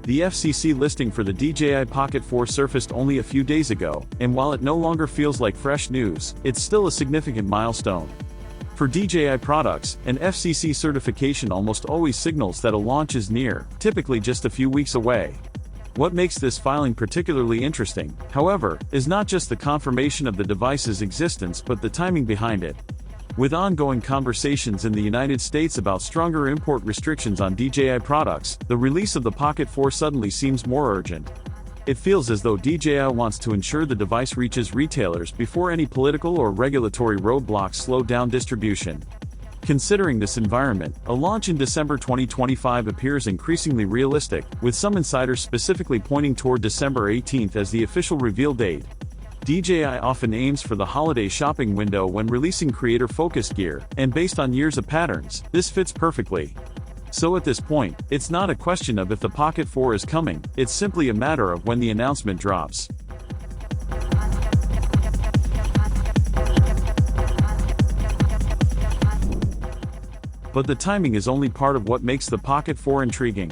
The FCC listing for the DJI Pocket 4 surfaced only a few days ago, and while it no longer feels like fresh news, it's still a significant milestone. For DJI products, an FCC certification almost always signals that a launch is near, typically just a few weeks away. What makes this filing particularly interesting, however, is not just the confirmation of the device's existence but the timing behind it. With ongoing conversations in the United States about stronger import restrictions on DJI products, the release of the Pocket 4 suddenly seems more urgent. It feels as though DJI wants to ensure the device reaches retailers before any political or regulatory roadblocks slow down distribution. Considering this environment, a launch in December 2025 appears increasingly realistic, with some insiders specifically pointing toward December 18th as the official reveal date. DJI often aims for the holiday shopping window when releasing creator-focused gear, and based on years of patterns, this fits perfectly. So at this point, it's not a question of if the Pocket 4 is coming, it's simply a matter of when the announcement drops. But the timing is only part of what makes the Pocket 4 intriguing.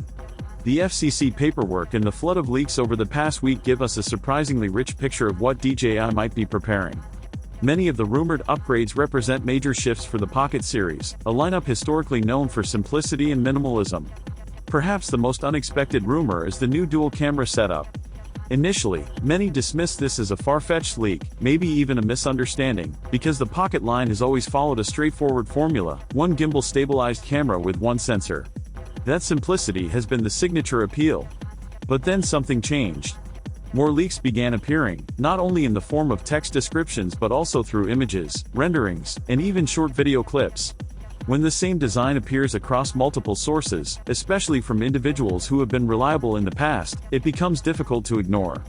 The FCC paperwork and the flood of leaks over the past week give us a surprisingly rich picture of what DJI might be preparing. Many of the rumored upgrades represent major shifts for the Pocket series, a lineup historically known for simplicity and minimalism. Perhaps the most unexpected rumor is the new dual-camera setup. Initially, many dismissed this as a far-fetched leak, maybe even a misunderstanding, because the Pocket line has always followed a straightforward formula: one gimbal-stabilized camera with one sensor. That simplicity has been the signature appeal. But then something changed. More leaks began appearing, not only in the form of text descriptions but also through images, renderings, and even short video clips. When the same design appears across multiple sources, especially from individuals who have been reliable in the past, it becomes difficult to ignore.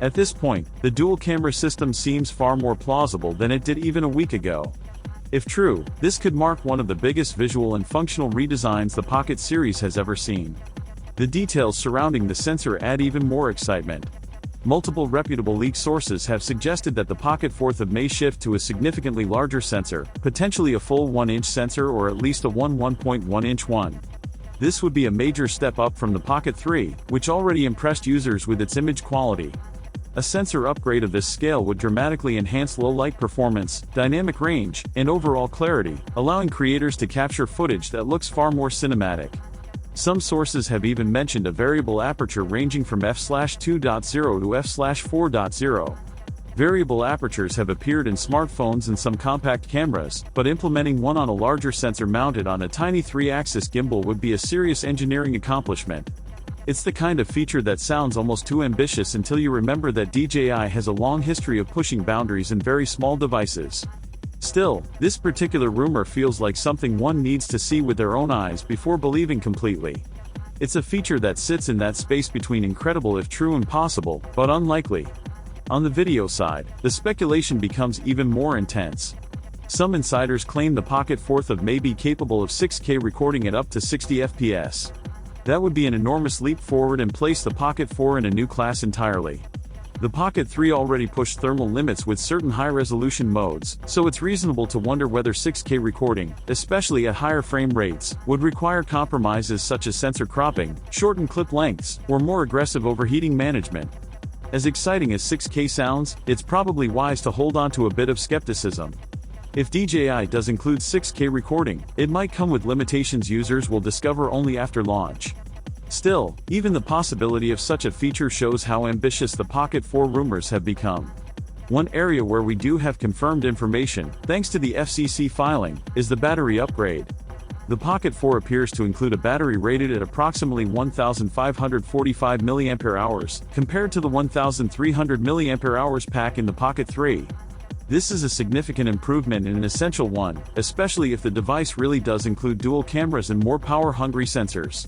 At this point, the dual-camera system seems far more plausible than it did even a week ago. If true, this could mark one of the biggest visual and functional redesigns the Pocket series has ever seen. The details surrounding the sensor add even more excitement. Multiple reputable leak sources have suggested that the Pocket 4 may shift to a significantly larger sensor, potentially a full 1-inch sensor or at least a 1.1-inch one. This would be a major step up from the Pocket 3, which already impressed users with its image quality. A sensor upgrade of this scale would dramatically enhance low-light performance, dynamic range, and overall clarity, allowing creators to capture footage that looks far more cinematic. Some sources have even mentioned a variable aperture ranging from f/2.0 to f/4.0. Variable apertures have appeared in smartphones and some compact cameras, but implementing one on a larger sensor mounted on a tiny 3-axis gimbal would be a serious engineering accomplishment. It's the kind of feature that sounds almost too ambitious until you remember that DJI has a long history of pushing boundaries in very small devices. Still, this particular rumor feels like something one needs to see with their own eyes before believing completely. It's a feature that sits in that space between incredible if true and possible, but unlikely. On the video side, the speculation becomes even more intense. Some insiders claim the Pocket 4 may be capable of 6K recording at up to 60 FPS. That would be an enormous leap forward and place the Pocket 4 in a new class entirely. The Pocket 3 already pushed thermal limits with certain high-resolution modes, so it's reasonable to wonder whether 6K recording, especially at higher frame rates, would require compromises such as sensor cropping, shortened clip lengths, or more aggressive overheating management. As exciting as 6K sounds, it's probably wise to hold on to a bit of skepticism. If DJI does include 6K recording, it might come with limitations users will discover only after launch. Still, even the possibility of such a feature shows how ambitious the Pocket 4 rumors have become. One area where we do have confirmed information, thanks to the FCC filing, is the battery upgrade. The Pocket 4 appears to include a battery rated at approximately 1,545 mAh, compared to the 1,300 mAh pack in the Pocket 3. This is a significant improvement and an essential one, especially if the device really does include dual cameras and more power-hungry sensors.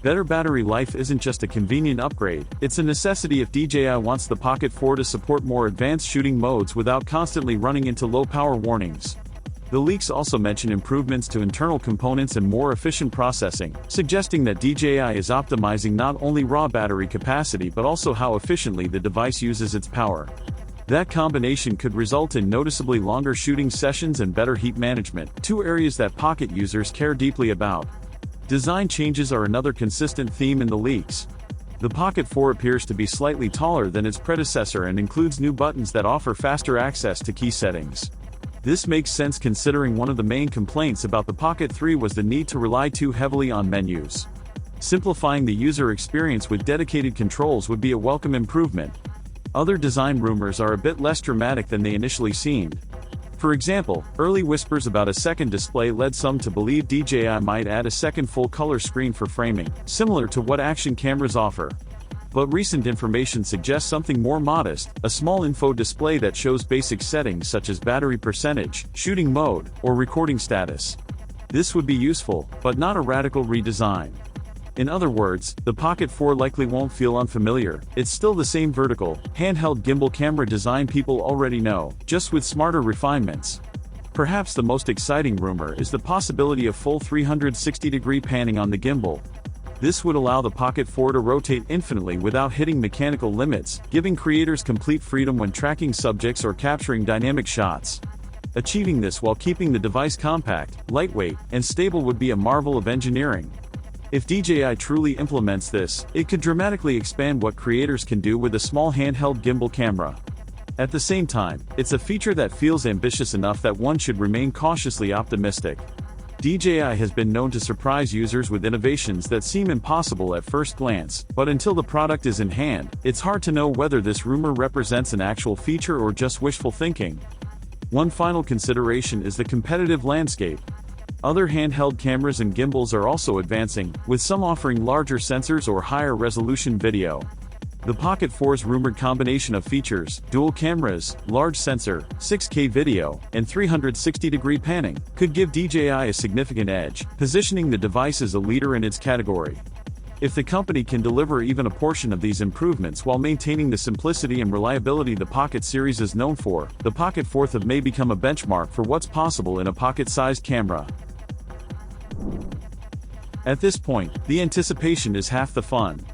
Better battery life isn't just a convenient upgrade, it's a necessity if DJI wants the Pocket 4 to support more advanced shooting modes without constantly running into low-power warnings. The leaks also mention improvements to internal components and more efficient processing, suggesting that DJI is optimizing not only raw battery capacity but also how efficiently the device uses its power. That combination could result in noticeably longer shooting sessions and better heat management, two areas that Pocket users care deeply about. Design changes are another consistent theme in the leaks. The Pocket 4 appears to be slightly taller than its predecessor and includes new buttons that offer faster access to key settings. This makes sense considering one of the main complaints about the Pocket 3 was the need to rely too heavily on menus. Simplifying the user experience with dedicated controls would be a welcome improvement. Other design rumors are a bit less dramatic than they initially seemed. For example, early whispers about a second display led some to believe DJI might add a second full-color screen for framing, similar to what action cameras offer. But recent information suggests something more modest, a small info display that shows basic settings such as battery percentage, shooting mode, or recording status. This would be useful, but not a radical redesign. In other words, the Pocket 4 likely won't feel unfamiliar. It's still the same vertical, handheld gimbal camera design people already know, just with smarter refinements. Perhaps the most exciting rumor is the possibility of full 360-degree panning on the gimbal. This would allow the Pocket 4 to rotate infinitely without hitting mechanical limits, giving creators complete freedom when tracking subjects or capturing dynamic shots. Achieving this while keeping the device compact, lightweight, and stable would be a marvel of engineering. If DJI truly implements this, it could dramatically expand what creators can do with a small handheld gimbal camera. At the same time, it's a feature that feels ambitious enough that one should remain cautiously optimistic. DJI has been known to surprise users with innovations that seem impossible at first glance, but until the product is in hand, it's hard to know whether this rumor represents an actual feature or just wishful thinking. One final consideration is the competitive landscape. Other handheld cameras and gimbals are also advancing, with some offering larger sensors or higher resolution video. The Pocket 4's rumored combination of features, dual cameras, large sensor, 6K video, and 360-degree panning, could give DJI a significant edge, positioning the device as a leader in its category. If the company can deliver even a portion of these improvements while maintaining the simplicity and reliability the Pocket series is known for, the Pocket 4 may become a benchmark for what's possible in a pocket-sized camera. At this point, the anticipation is half the fun.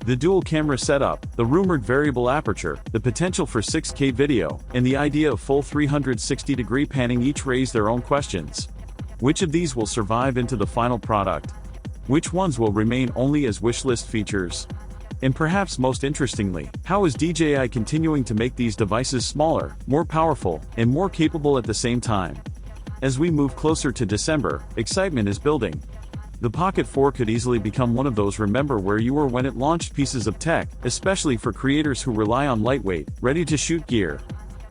The dual camera setup, the rumored variable aperture, the potential for 6K video, and the idea of full 360-degree panning each raise their own questions. Which of these will survive into the final product? Which ones will remain only as wishlist features? And perhaps most interestingly, how is DJI continuing to make these devices smaller, more powerful, and more capable at the same time? As we move closer to December, excitement is building. The Pocket 4 could easily become one of those remember where you were when it launched pieces of tech, especially for creators who rely on lightweight, ready-to-shoot gear.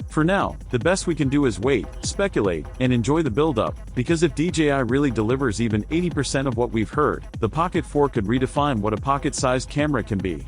For now, the best we can do is wait, speculate, and enjoy the build-up, because if DJI really delivers even 80% of what we've heard, the Pocket 4 could redefine what a pocket-sized camera can be.